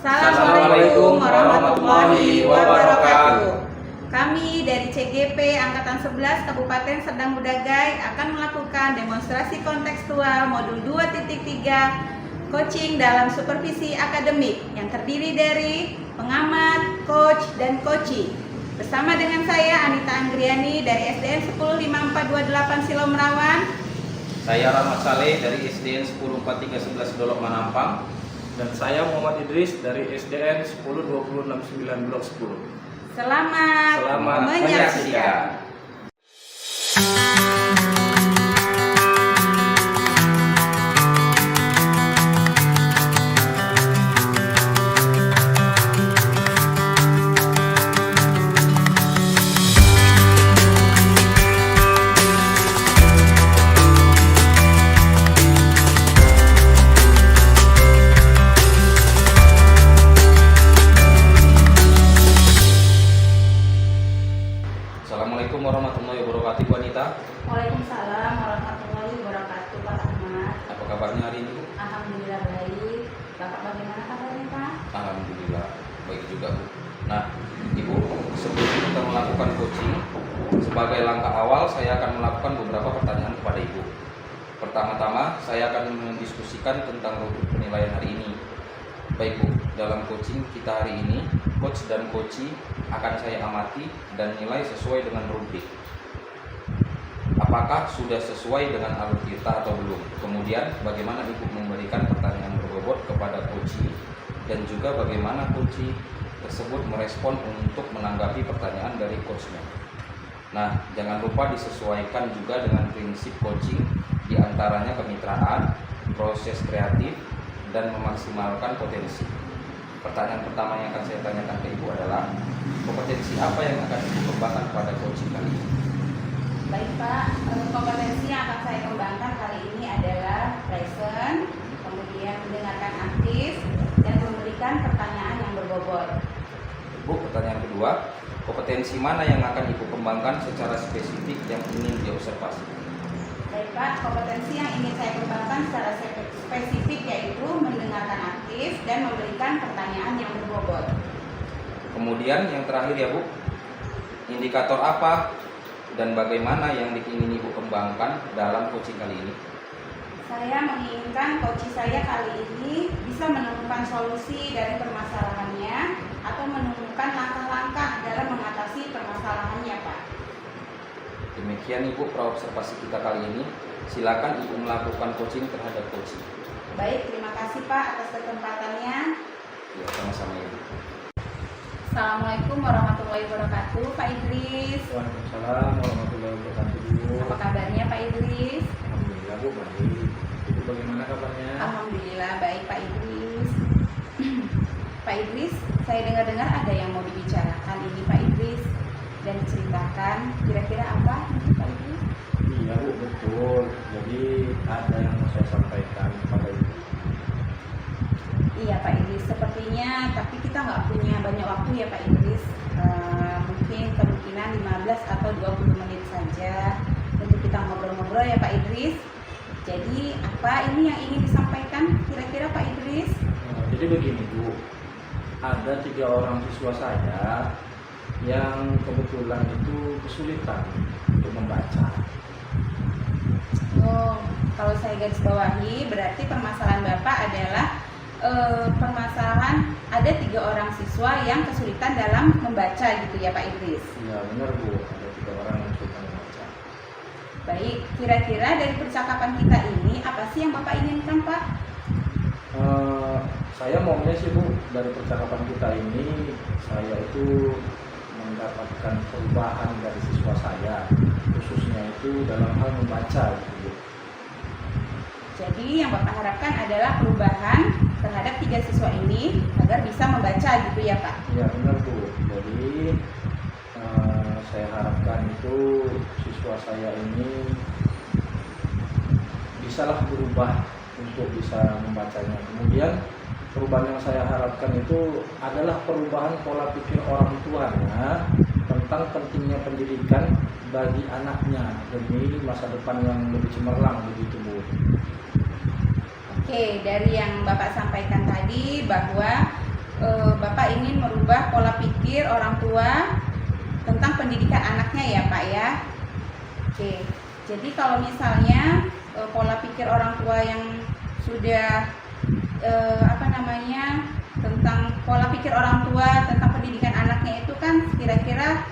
Assalamualaikum warahmatullahi wabarakatuh. Kami dari CGP Angkatan 11 Kabupaten Serdang Mudagai akan melakukan demonstrasi kontekstual modul 2.3 coaching dalam supervisi akademik yang terdiri dari pengamat, coach, dan coaching. Bersama dengan saya Anita Anggriani dari SDN 105428 Silo Merawan. Saya Rahmat Saleh dari SDN 104311 Dolok Manampang. Dan saya Muhammad Idris dari SDN 102069 Blok 10. Selamat menyaksikan. Assalamualaikum warahmatullahi wabarakatuh, Bu Anita. Waalaikumsalam warahmatullahi wabarakatuh, Pak Ahmad. Apa kabarnya hari ini, Bu? Alhamdulillah baik. Bapak bagaimana kabarnya, Pak? Alhamdulillah baik juga, Bu. Nah, Ibu, sebelum kita melakukan coaching, sebagai langkah awal saya akan melakukan beberapa pertanyaan kepada Ibu. Pertama-tama, saya akan mendiskusikan tentang rubrik penilaian hari ini. Baik, Bu, dalam coaching kita hari ini, coach dan coachee akan saya amati dan nilai sesuai dengan rubrik. Apakah sudah sesuai dengan alur kita atau belum? Kemudian bagaimana Ibu memberikan pertanyaan berbobot kepada coachee dan juga bagaimana coachee tersebut merespon untuk menanggapi pertanyaan dari coachnya. Nah, jangan lupa disesuaikan juga dengan prinsip coaching, diantaranya kemitraan, proses kreatif, dan memaksimalkan potensi. Pertanyaan pertama yang akan saya tanyakan ke Ibu adalah kompetensi apa yang akan Ibu kembangkan pada coaching kali ini? Baik, Pak. Kompetensi yang akan saya kembangkan kali ini adalah present, kemudian mendengarkan aktif, dan memberikan pertanyaan yang berbobot. Bu, pertanyaan kedua, kompetensi mana yang akan Ibu kembangkan secara spesifik yang ingin diobservasi? Baik, Pak. Kompetensi yang ingin saya kembangkan secara spesifik yaitu mendengarkan aktif dan memberikan pertanyaan yang berbobot. Kemudian yang terakhir ya, Bu, indikator apa dan bagaimana yang ingin Ibu kembangkan dalam coaching kali ini? Saya menginginkan coaching saya kali ini bisa menemukan solusi dari permasalahannya atau menemukan langkah-langkah dalam mengatasi permasalahannya, Pak. Demikian Ibu praobservasi kita kali ini. Silakan Ibu melakukan coaching terhadap coaching. Baik, terima kasih Pak atas kesempatannya. Ya, sama-sama Ibu. Assalamualaikum warahmatullahi wabarakatuh, Pak Idris. Waalaikumsalam warahmatullahi wabarakatuh. Apa kabarnya Pak Idris? Alhamdulillah, Bu, baik. Itu bagaimana kabarnya? Alhamdulillah baik, Pak Idris. Pak Idris, saya dengar-dengar ada yang mau dibicarakan ini Pak Idris dan diceritakan. Kira-kira apa Pak Idris? Iya, Bu, betul. Jadi ada yang mau saya sampaikan kepada Ibu. Iya Pak Idris, sepertinya tapi kita nggak punya banyak waktu ya Pak Idris. Mungkin kemungkinan 15 atau 20 menit saja untuk kita ngobrol-ngobrol ya Pak Idris. Jadi apa ini yang ingin disampaikan kira-kira Pak Idris? Jadi begini, Bu, ada 3 orang siswa saya yang kebetulan itu kesulitan untuk membaca. Oh, kalau saya garis bawahi berarti permasalahan Bapak adalah permasalahan ada 3 orang siswa yang kesulitan dalam membaca gitu ya Pak Idris? Iya benar, Bu, ada 3 orang yang kesulitan membaca. Baik, kira-kira dari percakapan kita ini apa sih yang Bapak inginkan Pak? Saya maunya sih, Bu, dari percakapan kita ini saya itu mendapatkan perubahan dari siswa saya, khususnya itu dalam hal membaca gitu, Bu. Jadi yang Bapak harapkan adalah perubahan terhadap 3 siswa ini agar bisa membaca gitu ya Pak? Iya benar, Bu. Jadi saya harapkan itu siswa saya ini bisalah berubah untuk bisa membacanya. Kemudian perubahan yang saya harapkan itu adalah perubahan pola pikir orang tuanya tentang pentingnya pendidikan bagi anaknya demi masa depan yang lebih cemerlang begitu, Bu. Oke, dari yang Bapak sampaikan tadi bahwa Bapak ingin merubah pola pikir orang tua tentang pendidikan anaknya ya Pak ya. Oke, jadi kalau misalnya pola pikir orang tua yang sudah tentang pola pikir orang tua tentang pendidikan anaknya itu kan kira-kira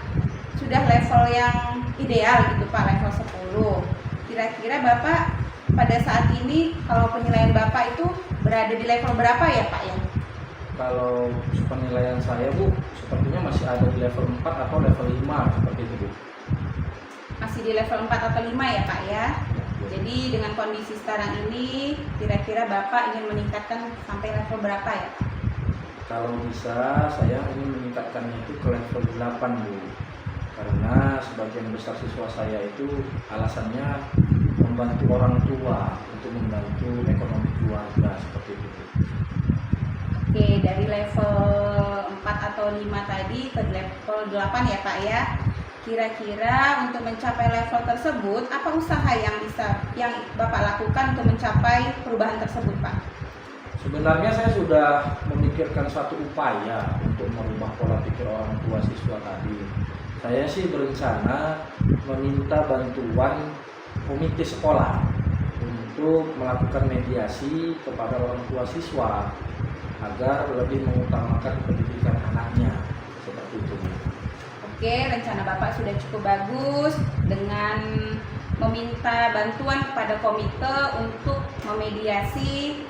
sudah level yang ideal gitu Pak, level 10. Kira-kira Bapak pada saat ini kalau penilaian Bapak itu berada di level berapa ya Pak ya? Kalau penilaian saya Bu, sepertinya masih ada di level 4 atau level 5 seperti itu Bu. Masih di level 4 atau 5 ya Pak ya? Jadi dengan kondisi sekarang ini kira-kira Bapak ingin meningkatkan sampai level berapa ya Pak? Kalau bisa saya ingin meningkatkannya itu ke level 8 Bu. Karena sebagian besar siswa saya itu alasannya membantu orang tua untuk membantu ekonomi keluarga seperti itu Bu. Oke, dari level 4 atau 5 tadi ke level 8 ya Pak ya. Kira-kira untuk mencapai level tersebut, apa usaha yang Bapak lakukan untuk mencapai perubahan tersebut Pak? Sebenarnya saya sudah memikirkan satu upaya untuk merubah pola pikir orang tua siswa tadi. Saya sih berencana meminta bantuan komite sekolah untuk melakukan mediasi kepada orang tua siswa agar lebih mengutamakan pendidikan anaknya seperti itu. Oke, rencana Bapak sudah cukup bagus dengan meminta bantuan kepada komite untuk memediasi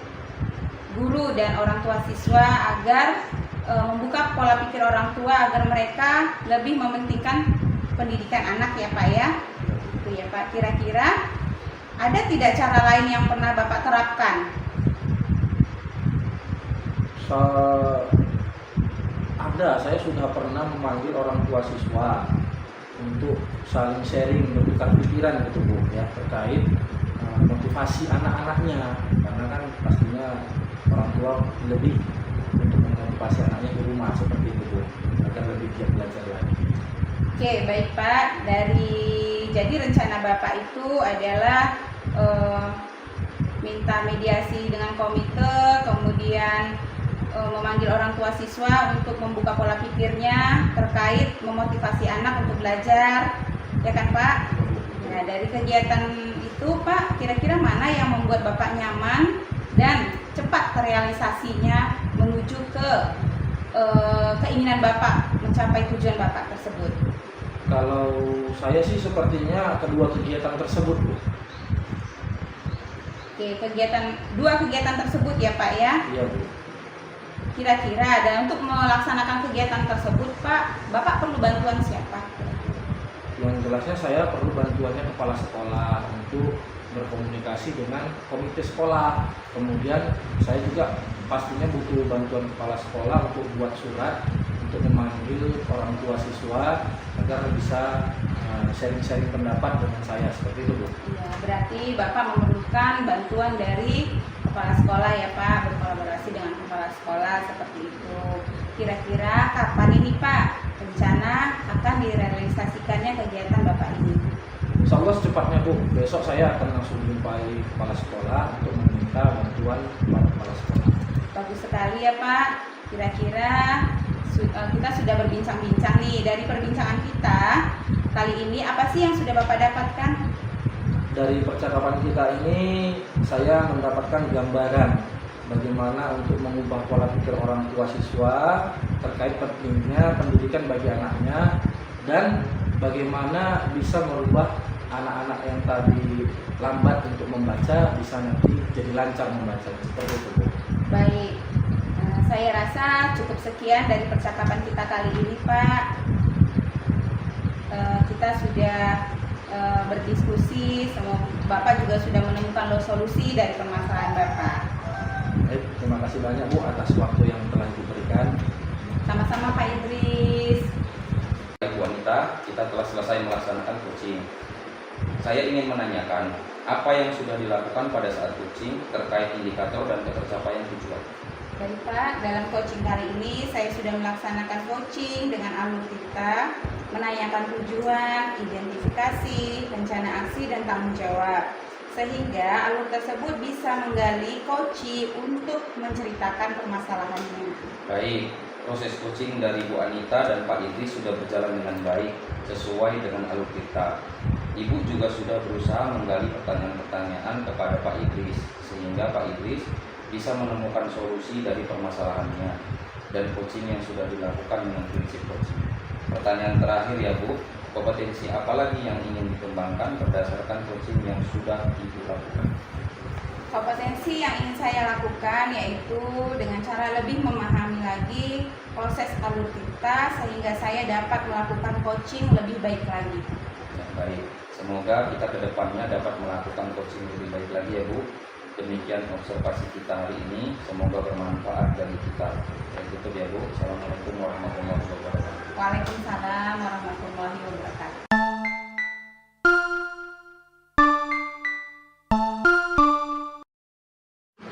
guru dan orang tua siswa agar membuka pola pikir orang tua agar mereka lebih mementingkan pendidikan anak ya Pak ya. Itu ya Pak. Kira-kira ada tidak cara lain yang pernah Bapak terapkan? Saya sudah pernah memanggil orang tua siswa untuk saling sharing, bertukar pikiran gitu Bu ya, terkait motivasi anak-anaknya, karena kan pastinya orang tua lebih untuk memotivasi anaknya di rumah seperti itu Bu, agar lebih giat belajar lagi. Oke, baik Pak. Jadi rencana Bapak itu adalah minta mediasi dengan komite, kemudian memanggil orang tua siswa untuk membuka pola pikirnya terkait memotivasi anak untuk belajar, ya kan Pak? Nah, dari kegiatan itu Pak, kira-kira mana yang membuat Bapak nyaman dan cepat terrealisasinya menuju ke keinginan Bapak mencapai tujuan Bapak tersebut? Kalau saya sih sepertinya kedua kegiatan tersebut Bu. Oke, dua kegiatan tersebut ya Pak ya? Iya Bu. Kira-kira dan untuk melaksanakan kegiatan tersebut Pak, Bapak perlu bantuan siapa? Yang jelasnya saya perlu bantuannya kepala sekolah untuk berkomunikasi dengan komite sekolah. Kemudian saya juga pastinya butuh bantuan kepala sekolah untuk buat surat untuk memanggil orang tua siswa agar bisa sharing-sharing pendapat dengan saya seperti itu Bu. Ya, berarti Bapak memerlukan bantuan dari kepala sekolah ya Pak, berkolaborasi dengan kepala sekolah seperti itu. Kira-kira kapan ini Pak rencana akan direalisasikannya kegiatan Bapak ini? Insya Allah secepatnya Bu, besok saya akan langsung jumpai kepala sekolah untuk meminta bantuan kepada kepala sekolah. Bagus sekali ya Pak. Kira-kira kita sudah berbincang-bincang nih. Dari perbincangan kita kali ini, apa sih yang sudah Bapak dapatkan? Dari percakapan kita ini saya mendapatkan gambaran bagaimana untuk mengubah pola pikir orang tua siswa terkait pentingnya pendidikan bagi anaknya, dan bagaimana bisa merubah anak-anak yang tadi lambat untuk membaca bisa nanti jadi lancar membaca seperti itu Bu. Baik, saya rasa cukup sekian dari percakapan kita kali ini Pak. Kita sudah berdiskusi, semoga Bapak juga sudah menemukan solusi dari permasalahan Bapak. Baik, terima kasih banyak Bu atas waktu yang telah Ibu berikan. Sama-sama Pak Idris. Ibu wanita, kita telah selesai melaksanakan coaching. Saya ingin menanyakan apa yang sudah dilakukan pada saat coaching terkait indikator dan ketercapaian tujuan. Baik Pak, dalam coaching kali ini saya sudah melaksanakan coaching dengan alumni kita, menanyakan tujuan, identifikasi, rencana aksi, dan tanggung jawab. sehingga alur tersebut bisa menggali coachee untuk menceritakan permasalahannya. Baik, proses coaching dari Bu Anita dan Pak Idris sudah berjalan dengan baik sesuai dengan alur kita. Ibu juga sudah berusaha menggali pertanyaan-pertanyaan kepada Pak Idris sehingga Pak Idris bisa menemukan solusi dari permasalahannya dan coaching yang sudah dilakukan dengan prinsip coaching. Pertanyaan terakhir ya Bu, kompetensi apa lagi yang ingin dikembangkan berdasarkan coaching yang sudah Ibu lakukan? Kompetensi yang ingin saya lakukan yaitu dengan cara lebih memahami lagi proses alur kita sehingga saya dapat melakukan coaching lebih baik lagi. Ya, baik, semoga kita kedepannya dapat melakukan coaching lebih baik lagi ya Bu. Demikian observasi kita hari ini, semoga bermanfaat bagi kita. Saya tutup ya Bu. Assalamualaikum warahmatullahi wabarakatuh. Waalaikumsalam warahmatullahi wabarakatuh.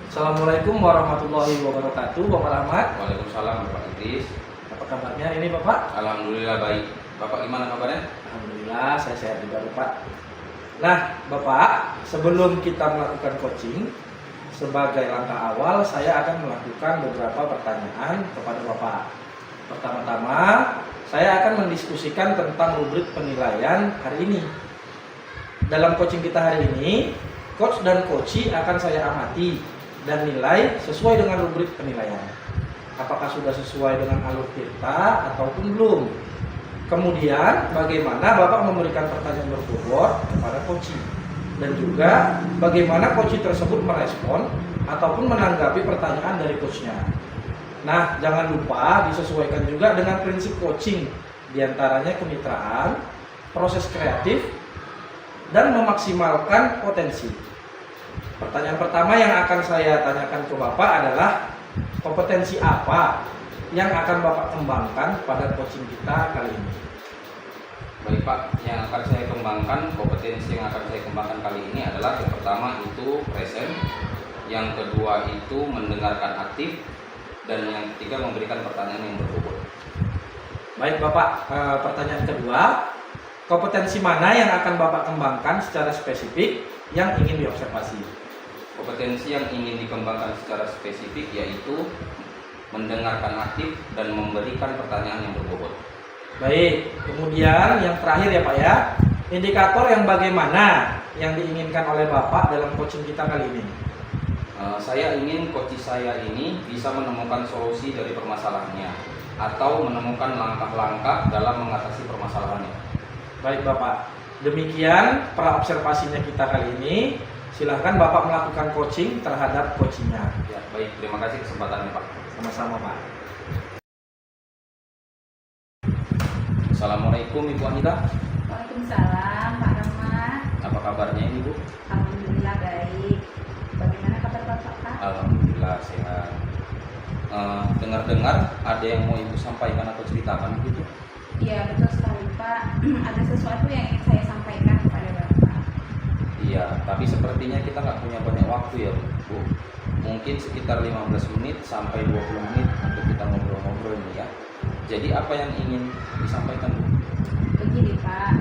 Assalamualaikum warahmatullahi wabarakatuh, Bapak Rahmat. Waalaikumsalam Bapak Idris. Apa kabarnya hari ini Bapak? Alhamdulillah baik. Bapak gimana kabarnya? Alhamdulillah, saya sehat juga Bapak. Nah, Bapak, sebelum kita melakukan coaching, sebagai langkah awal saya akan melakukan beberapa pertanyaan kepada Bapak. Pertama-tama, saya akan mendiskusikan tentang rubrik penilaian hari ini. Dalam coaching kita hari ini, coach dan coachee akan saya amati dan nilai sesuai dengan rubrik penilaian. Apakah sudah sesuai dengan alur kita ataupun belum? Kemudian bagaimana Bapak memberikan pertanyaan berbobot kepada coachee dan juga bagaimana coachee tersebut merespon ataupun menanggapi pertanyaan dari coachnya. Nah, jangan lupa disesuaikan juga dengan prinsip coaching, diantaranya kemitraan, proses kreatif, dan memaksimalkan potensi. Pertanyaan pertama yang akan saya tanyakan ke Bapak adalah kompetensi apa yang akan Bapak kembangkan pada coaching kita kali ini? Baik Pak, yang akan saya kembangkan, kompetensi yang akan saya kembangkan kali ini adalah yang pertama itu present, yang kedua itu mendengarkan aktif, dan yang ketiga memberikan pertanyaan yang berbobot. Baik Bapak, pertanyaan kedua, kompetensi mana yang akan Bapak kembangkan secara spesifik yang ingin diobservasi? Kompetensi yang ingin dikembangkan secara spesifik yaitu mendengarkan aktif dan memberikan pertanyaan yang berbobot. Baik, kemudian yang terakhir ya Pak ya, indikator yang bagaimana yang diinginkan oleh Bapak dalam coaching kita kali ini? Saya ingin coaching saya ini bisa menemukan solusi dari permasalahannya atau menemukan langkah-langkah dalam mengatasi permasalahannya. Baik Bapak, demikian praobservasinya kita kali ini. Silahkan Bapak melakukan coaching terhadap coachingnya. Ya, baik, terima kasih kesempatannya Pak. Sama-sama Pak. Assalamualaikum Ibu Anita. Waalaikumsalam Pak Rahmat. Apa kabarnya ini Bu? Alhamdulillah baik. Bagaimana kabar Bapak Pak? Alhamdulillah sehat. Dengar-dengar ada yang mau Ibu sampaikan atau ceritakan gitu? Iya betul sekali Pak. Ada sesuatu yang ingin saya sampaikan kepada Bapak. Iya, tapi sepertinya kita nggak punya banyak waktu ya Bu. Mungkin sekitar 15 menit sampai 20 menit untuk kita ngobrol-ngobrol ini ya. Jadi apa yang ingin disampaikan Bu? Begini Pak,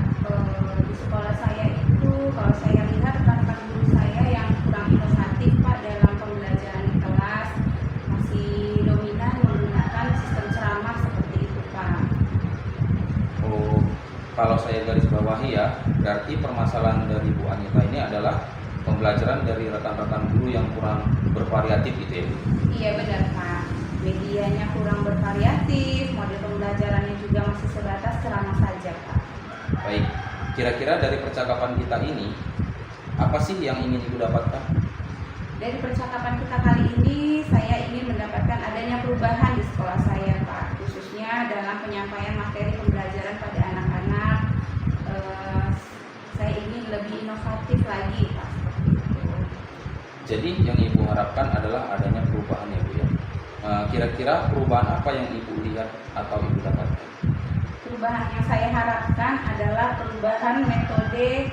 di sekolah saya itu kalau saya lihat rekan-rekan guru saya yang kurang inovatif Pak dalam pembelajaran di kelas masih dominan menggunakan sistem ceramah seperti itu Pak. Oh, kalau saya garis bawahi ya, berarti permasalahan dari Bu Anita ini adalah pembelajaran dari rekan-rekan guru yang kurang bervariatif gitu ya Bu? Iya benar Pak, medianya kurang bervariatif, model pembelajarannya juga masih sebatas ceramah saja Pak. Baik, kira-kira dari percakapan kita ini, apa sih yang ingin Ibu dapatkan? Dari percakapan kita kali ini, saya ingin mendapatkan adanya perubahan di sekolah saya Pak, khususnya dalam penyampaian materi pembelajaran pada anak-anak. Saya ingin lebih inovatif lagi Pak. Jadi yang Ibu harapkan adalah adanya perubahan ya Bu ya. Kira-kira perubahan apa yang Ibu lihat atau Ibu dapatkan? Perubahan yang saya harapkan adalah perubahan metode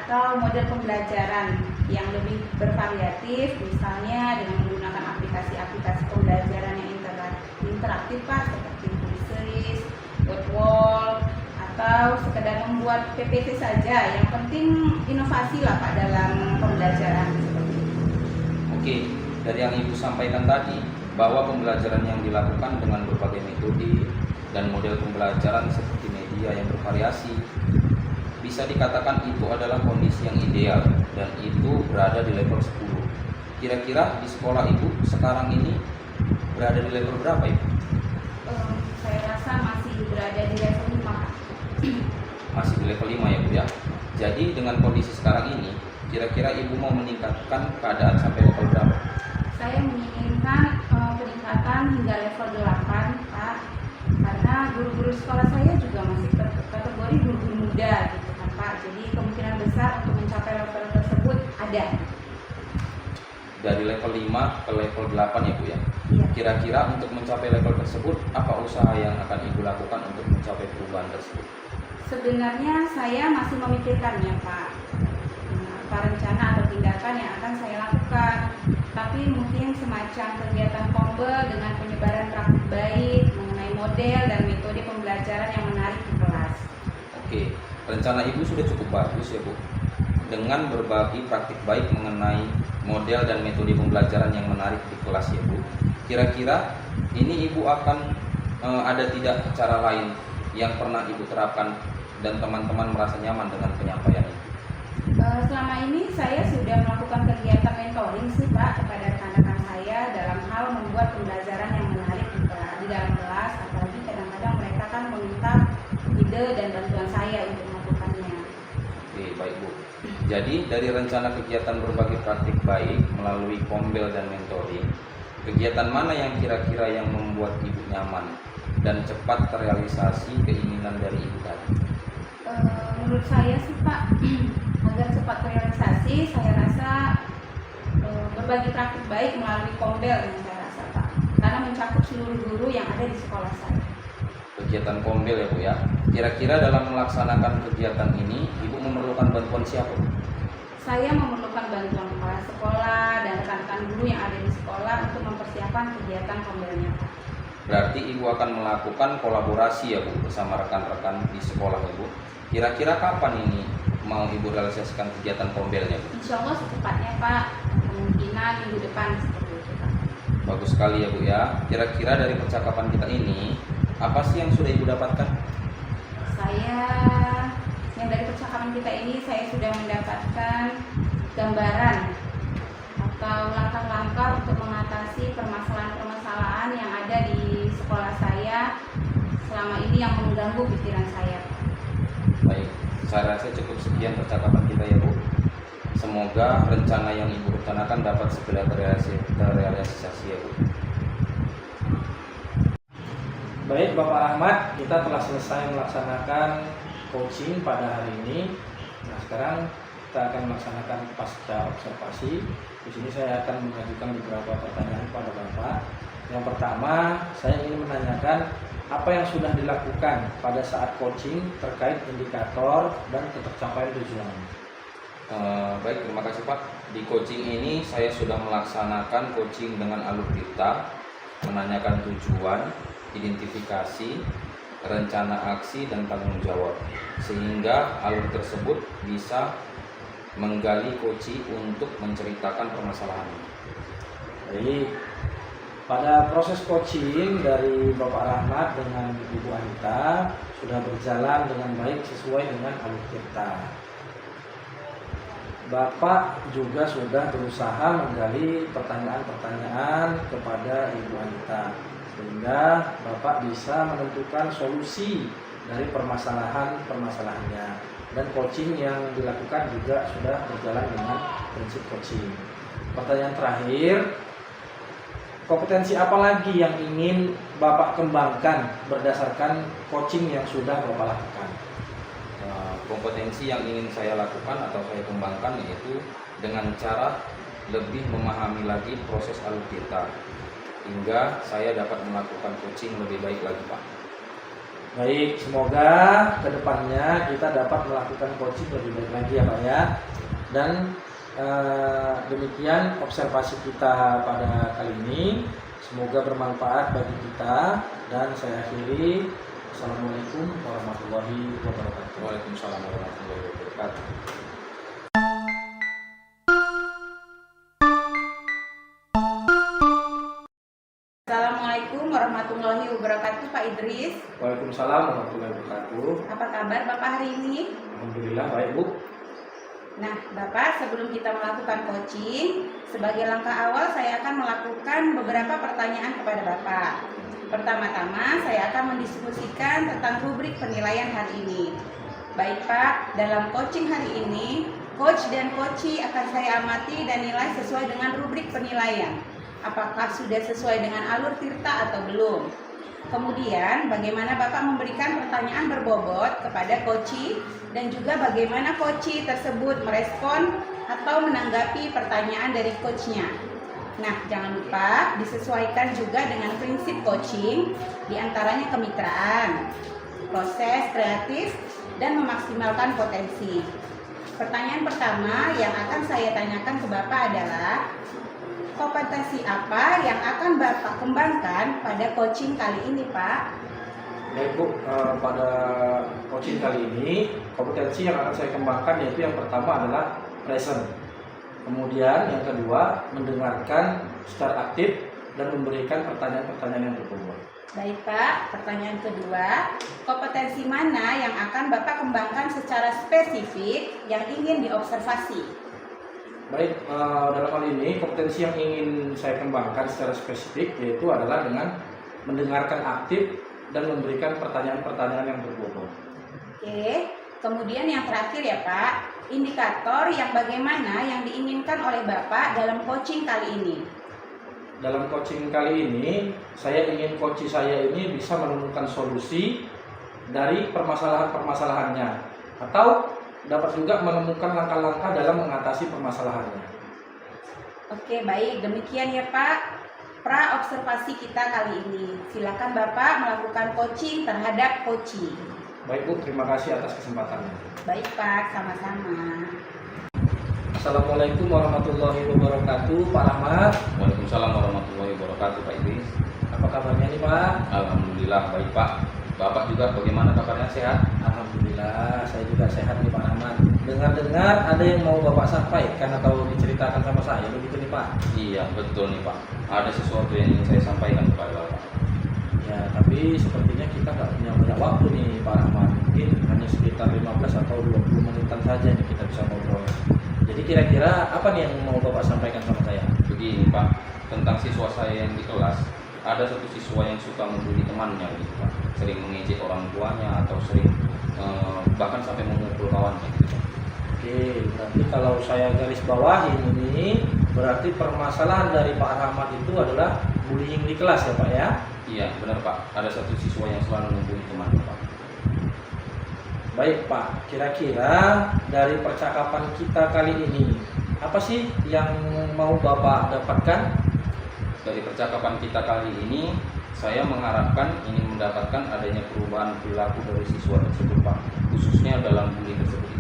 atau model pembelajaran yang lebih bervariatif, misalnya dengan menggunakan aplikasi-aplikasi pembelajaran yang interaktif Pak, seperti Quizzes, Wordwall, atau atau sekedar membuat PPT saja. Yang penting inovasi lah Pak dalam pembelajaran seperti itu. Oke, dari yang Ibu sampaikan tadi bahwa pembelajaran yang dilakukan dengan berbagai metode dan model pembelajaran seperti media yang bervariasi, bisa dikatakan itu adalah kondisi yang ideal dan itu berada di level 10. Kira-kira di sekolah Ibu sekarang ini berada di level berapa Ibu? Saya rasa masih berada di level 5 Pak. Masih di level 5 ya Bu ya. Jadi dengan kondisi sekarang ini, kira-kira Ibu mau meningkatkan keadaan sampai level berapa? Saya menginginkan peningkatan hingga level 8 Pak, karena guru-guru sekolah saya juga masih kategori guru-guru muda gitu kan Pak. Jadi kemungkinan besar untuk mencapai level tersebut ada. Dari level 5 ke level 8 ya Bu ya. Iya. Kira-kira untuk mencapai level tersebut, apa usaha yang akan Ibu lakukan untuk mencapai perubahan tersebut? Sebenarnya saya masih memikirkannya Pak, apa rencana atau tindakan yang akan saya lakukan. Tapi mungkin semacam kegiatan kombel dengan penyebaran praktik baik mengenai model dan metode pembelajaran yang menarik di kelas. Oke, rencana Ibu sudah cukup bagus ya Bu. Dengan berbagi praktik baik mengenai model dan metode pembelajaran yang menarik di kelas ya Bu. Kira-kira ini Ibu akan ada tidak cara lain yang pernah Ibu terapkan dan teman-teman merasa nyaman dengan penyampaian itu? Selama ini saya sudah melakukan kegiatan mentoring sih Pak kepada rekan-rekan saya dalam hal membuat pembelajaran yang menarik di dalam kelas. Apalagi kadang-kadang mereka kan meminta ide dan bantuan saya untuk melakukannya. Oke, baik Bu. Jadi dari rencana kegiatan berbagi praktik baik melalui kombel dan mentoring, kegiatan mana yang kira-kira yang membuat Ibu nyaman dan cepat terrealisasi keinginan dari Ibu tadi? Menurut saya sih Pak, agar cepat terrealisasi, saya rasa berbagi praktik baik melalui kombel yang saya rasa Pak, karena mencakup seluruh guru yang ada di sekolah saya. Kegiatan kombel ya Bu ya. Kira-kira dalam melaksanakan kegiatan ini Ibu memerlukan bantuan siapa Bu? Saya memerlukan bantuan kepala sekolah dan rekan-rekan guru yang ada di sekolah untuk mempersiapkan kegiatan kombelnya Pak. Berarti Ibu akan melakukan kolaborasi ya Bu bersama rekan-rekan di sekolah ya Bu. Kira-kira kapan ini mau Ibu realisasikan kegiatan kombelnya Bu? Insya Allah secepatnya Pak, kemungkinan minggu depan seperti itu Pak. Bagus sekali ya Bu ya. Kira-kira dari percakapan kita ini, apa sih yang sudah Ibu dapatkan? Yang dari percakapan kita ini saya sudah mendapatkan gambaran atau langkah-langkah untuk mengatasi permasalahan-permasalahan yang ada di sekolah saya selama ini yang mengganggu pikiran saya. Baik, saya rasa cukup sekian percakapan kita ya Bu. Semoga rencana yang Ibu rencanakan dapat segera terrealisasi ya Bu. Baik Bapak Ahmad, kita telah selesai melaksanakan coaching pada hari ini. Nah, sekarang kita akan melaksanakan pasca observasi. Di sini saya akan mengajukan beberapa pertanyaan kepada Bapak. Yang pertama, saya ingin menanyakan apa yang sudah dilakukan pada saat coaching terkait indikator dan ketercapaian tujuan. Baik, terima kasih Pak. Di coaching ini saya sudah melaksanakan coaching dengan alur kita, menanyakan tujuan, identifikasi, rencana aksi, dan tanggung jawab, sehingga alur tersebut bisa menggali coaching untuk menceritakan permasalahan. Jadi pada proses coaching dari Bapak Rahmat dengan Ibu Anita sudah berjalan dengan baik sesuai dengan alur kita. Bapak juga sudah berusaha menggali pertanyaan-pertanyaan kepada Ibu Anita, sehingga Bapak bisa menentukan solusi dari permasalahannya. Dan coaching yang dilakukan juga sudah berjalan dengan prinsip coaching. Pertanyaan terakhir, kompetensi apa lagi yang ingin Bapak kembangkan berdasarkan coaching yang sudah Bapak lakukan? Kompetensi yang ingin saya lakukan atau saya kembangkan yaitu dengan cara lebih memahami lagi proses alur kita, hingga saya dapat melakukan coaching lebih baik lagi Pak. Baik, semoga kedepannya kita dapat melakukan coaching lebih baik lagi ya Pak ya. Dan demikian observasi kita pada kali ini. Semoga bermanfaat bagi kita dan saya akhiri. Assalamualaikum warahmatullahi wabarakatuh. Waalaikumsalam warahmatullahi wabarakatuh. Assalamualaikum warahmatullahi wabarakatuh, Pak Idris. Waalaikumsalam warahmatullahi wabarakatuh. Apa kabar Bapak hari ini? Alhamdulillah baik Bu. Nah, Bapak, sebelum kita melakukan coaching, sebagai langkah awal saya akan melakukan beberapa pertanyaan kepada Bapak. Pertama-tama, saya akan mendiskusikan tentang rubrik penilaian hari ini. Baik Pak, dalam coaching hari ini, coach dan coachee akan saya amati dan nilai sesuai dengan rubrik penilaian. Apakah sudah sesuai dengan alur tirta atau belum? Kemudian, bagaimana Bapak memberikan pertanyaan berbobot kepada coachee dan juga bagaimana coachee tersebut merespon atau menanggapi pertanyaan dari coachnya. Nah, jangan lupa disesuaikan juga dengan prinsip coaching, diantaranya kemitraan, proses kreatif, dan memaksimalkan potensi. Pertanyaan pertama yang akan saya tanyakan ke Bapak adalah, kompetensi apa yang akan Bapak kembangkan pada coaching kali ini, Pak? Baik Bu, pada coaching kali ini kompetensi yang akan saya kembangkan yaitu yang pertama adalah present. Kemudian yang kedua mendengarkan secara aktif dan memberikan pertanyaan-pertanyaan yang berbobot. Baik Pak, pertanyaan kedua, kompetensi mana yang akan Bapak kembangkan secara spesifik yang ingin diobservasi? Baik, dalam hal ini kompetensi yang ingin saya kembangkan secara spesifik yaitu adalah dengan mendengarkan aktif dan memberikan pertanyaan-pertanyaan yang berbobot. Oke, kemudian yang terakhir ya Pak, indikator yang bagaimana yang diinginkan oleh Bapak dalam coaching kali ini? Dalam coaching kali ini, saya ingin coach saya ini bisa menemukan solusi dari permasalahan-permasalahannya atau dapat juga menemukan langkah-langkah dalam mengatasi permasalahannya. Oke, baik. Demikian ya Pak, pra-observasi kita kali ini. Silakan Bapak melakukan coaching terhadap coachee. Baik Bu, terima kasih atas kesempatannya. Baik Pak, sama-sama. Assalamualaikum warahmatullahi wabarakatuh, Pak Rahmat. Waalaikumsalam warahmatullahi wabarakatuh, Pak Idris. Apa kabarnya nih Pak? Alhamdulillah baik Pak. Bapak juga bagaimana kabarnya, sehat? Alhamdulillah, saya juga sehat nih Pak Rahmat. Dengar-dengar ada yang mau Bapak sampaikan atau diceritakan sama saya, begitu nih Pak? Iya betul nih Pak. Ada sesuatu yang ingin saya sampaikan kepada Bapak. Ya, tapi sepertinya kita nggak punya banyak waktu nih Pak Rahmat. Mungkin hanya sekitar 15 atau 20 menitan saja nih kita bisa ngobrol. Jadi kira-kira apa nih yang mau Bapak sampaikan sama saya? Begini Pak, tentang siswa saya yang di kelas, ada satu siswa yang suka membuli temannya gitu Pak. Sering mengejek orang tuanya atau sering bahkan sampai memukul kawannya gitu Pak. Oke, berarti kalau saya garis bawahi ini, berarti permasalahan dari Pak Rahmat itu adalah bullying di kelas ya Pak ya? Iya benar Pak, ada satu siswa yang selalu membuli temannya Pak. Baik Pak, kira-kira dari percakapan kita kali ini, apa sih yang mau Bapak dapatkan? Dari percakapan kita kali ini, saya mengharapkan ingin mendapatkan adanya perubahan perilaku dari siswa tersebut Pak, khususnya dalam bullying tersebut.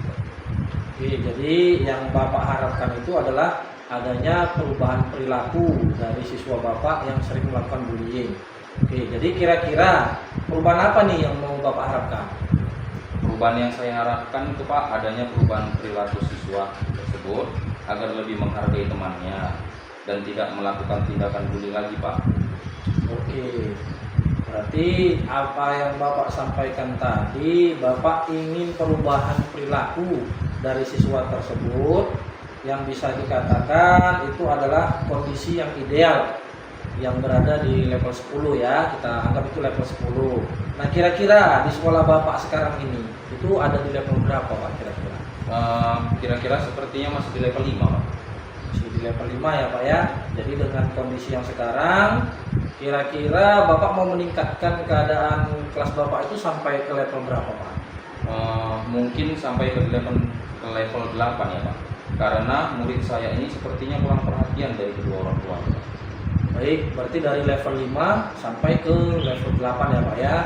Oke, jadi yang Bapak harapkan itu adalah adanya perubahan perilaku dari siswa Bapak yang sering melakukan bullying. Oke, jadi kira-kira perubahan apa nih yang mau Bapak harapkan? Perubahan yang saya harapkan itu Pak, adanya perubahan perilaku siswa tersebut agar lebih menghargai temannya dan tidak melakukan tindakan bullying lagi Pak. Oke, berarti apa yang Bapak sampaikan tadi, Bapak ingin perubahan perilaku dari siswa tersebut yang bisa dikatakan itu adalah kondisi yang ideal yang berada di level 10 ya, kita anggap itu level 10. Nah kira-kira di sekolah Bapak sekarang ini itu ada di level berapa Pak kira-kira? Kira-kira sepertinya masih di level 5 Pak. Masih di level 5 ya Pak ya. Jadi dengan kondisi yang sekarang, kira-kira Bapak mau meningkatkan keadaan kelas Bapak itu sampai ke level berapa Pak? Mungkin sampai ke level 8 ya Pak. Karena murid saya ini sepertinya kurang perhatian dari kedua orang tua Pak. Baik, berarti dari level 5 sampai ke level 8 ya Pak ya.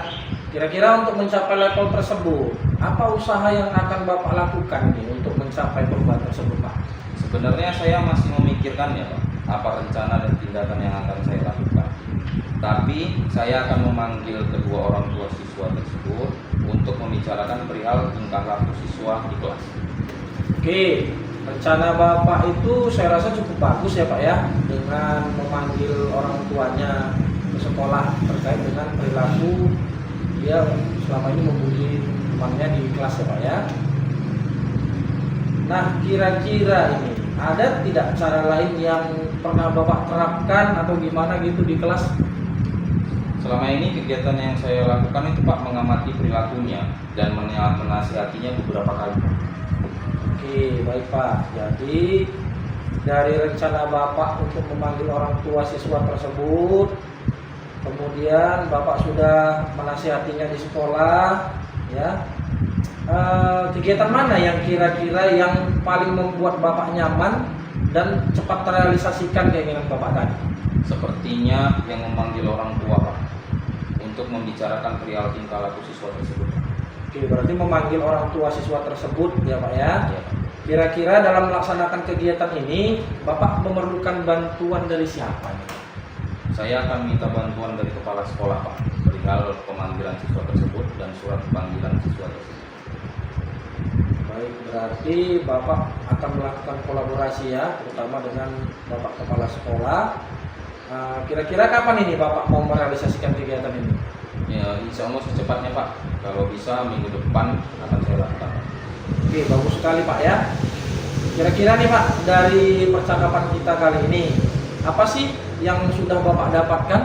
Kira-kira untuk mencapai level tersebut, apa usaha yang akan Bapak lakukan nih untuk mencapai perubahan tersebut Pak? Sebenarnya saya masih memikirkan ya Pak, apa rencana dan tindakan yang akan saya lakukan. Tapi saya akan memanggil kedua orang tua siswa tersebut membicarakan perihal tingkah laku siswa di kelas. Oke, rencana Bapak itu saya rasa cukup bagus ya Pak ya, dengan memanggil orang tuanya ke sekolah terkait dengan perilaku dia selama ini membuli temannya di kelas ya Pak ya. Nah, kira-kira ini ada tidak cara lain yang pernah Bapak terapkan atau gimana gitu di kelas? Selama ini kegiatan yang saya lakukan itu Pak mengamati perilakunya dan menasihatinya beberapa kali. Oke, baik Pak. Jadi dari rencana Bapak untuk memanggil orang tua siswa tersebut, kemudian Bapak sudah menasihatinya di sekolah, ya. Kegiatan mana yang kira-kira yang paling membuat Bapak nyaman dan cepat terrealisasikan keinginan Bapak tadi? Sepertinya yang memanggil orang tua Pak untuk membicarakan perihal tingkah laku siswa tersebut. Oke, berarti memanggil orang tua siswa tersebut ya Pak ya. Ya. Kira-kira dalam melaksanakan kegiatan ini Bapak memerlukan bantuan dari siapa? Saya akan minta bantuan dari kepala sekolah Pak perihal pemanggilan siswa tersebut dan surat panggilan siswa tersebut. Baik, berarti Bapak akan melakukan kolaborasi ya, terutama dengan Bapak kepala sekolah. Kira-kira kapan ini Bapak mau merealisasikan kegiatan ini? Ya, insya Allah secepatnya Pak. Kalau bisa minggu depan akan saya lakukan Pak. Oke, bagus sekali Pak ya. Kira-kira nih Pak, dari percakapan kita kali ini, apa sih yang sudah Bapak dapatkan?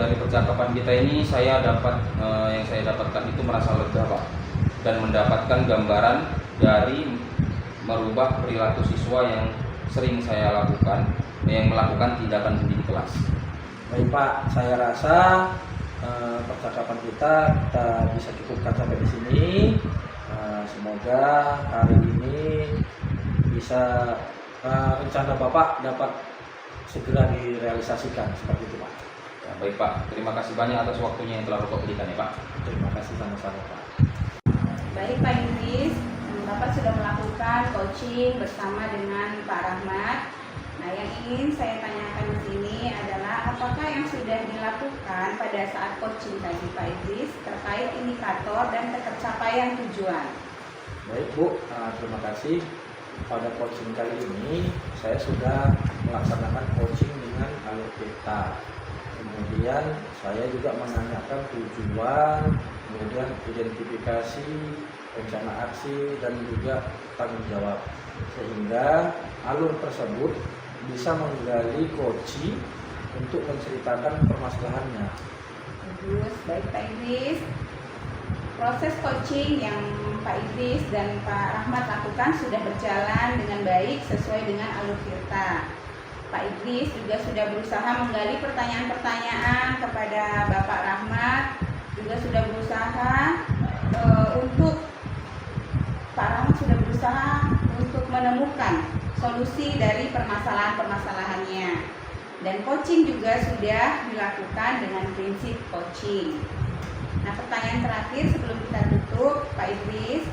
Dari percakapan kita ini yang saya dapatkan itu merasa lega Pak, dan mendapatkan gambaran dari merubah perilaku siswa yang sering saya lakukan, yang melakukan tindakan di kelas. Baik Pak, saya rasa percakapan kita bisa cukupkan sampai di sini. Semoga hari ini bisa rencana Bapak dapat segera direalisasikan seperti itu Pak. Ya, baik Pak, terima kasih banyak atas waktunya yang telah Bapak berikan ya Pak. Terima kasih sama-sama Pak. Baik Pak Idris, Bapak sudah melakukan coaching bersama dengan Pak Rahmat. Nah, yang ingin saya tanyakan di sini adalah apakah yang sudah dilakukan pada saat coaching tadi Pak Idris terkait indikator dan tercapaian tujuan? Baik Bu, terima kasih. Pada coaching kali ini saya sudah melaksanakan coaching dengan alur kita. Kemudian saya juga menanyakan tujuan, kemudian identifikasi, rencana aksi, dan juga tanggung jawab. Sehingga alur tersebut bisa menggali coaching untuk menceritakan permasalahannya. Bagus, baik Pak Idris. Proses coaching yang Pak Idris dan Pak Rahmat lakukan sudah berjalan dengan baik sesuai dengan alur kita. Pak Idris juga sudah berusaha menggali pertanyaan-pertanyaan kepada Bapak Rahmat, juga sudah berusaha untuk Pak Rahmat sudah berusaha untuk menemukan solusi dari permasalahan-permasalahannya. Dan coaching juga sudah dilakukan dengan prinsip coaching. Nah, pertanyaan terakhir sebelum kita tutup, Pak Idris,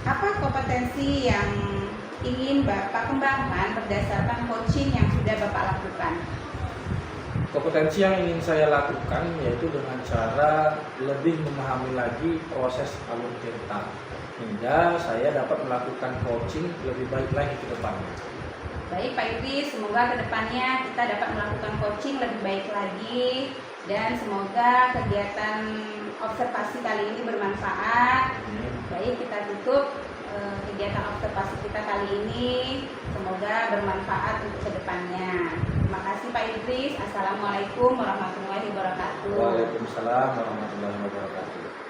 apa kompetensi yang ingin Bapak kembangkan berdasarkan coaching yang sudah Bapak lakukan? Kompetensi yang ingin saya lakukan yaitu dengan cara lebih memahami lagi proses alur tirta, hingga saya dapat melakukan coaching lebih baik lagi ke depannya. Baik Pak Idris, semoga kedepannya kita dapat melakukan coaching lebih baik lagi, dan semoga kegiatan observasi kali ini bermanfaat. Baik, kita tutup kegiatan observasi kita kali ini, semoga bermanfaat untuk kedepannya. Terima kasih Pak Idris. Assalamualaikum warahmatullahi wabarakatuh. Waalaikumsalam warahmatullahi wabarakatuh.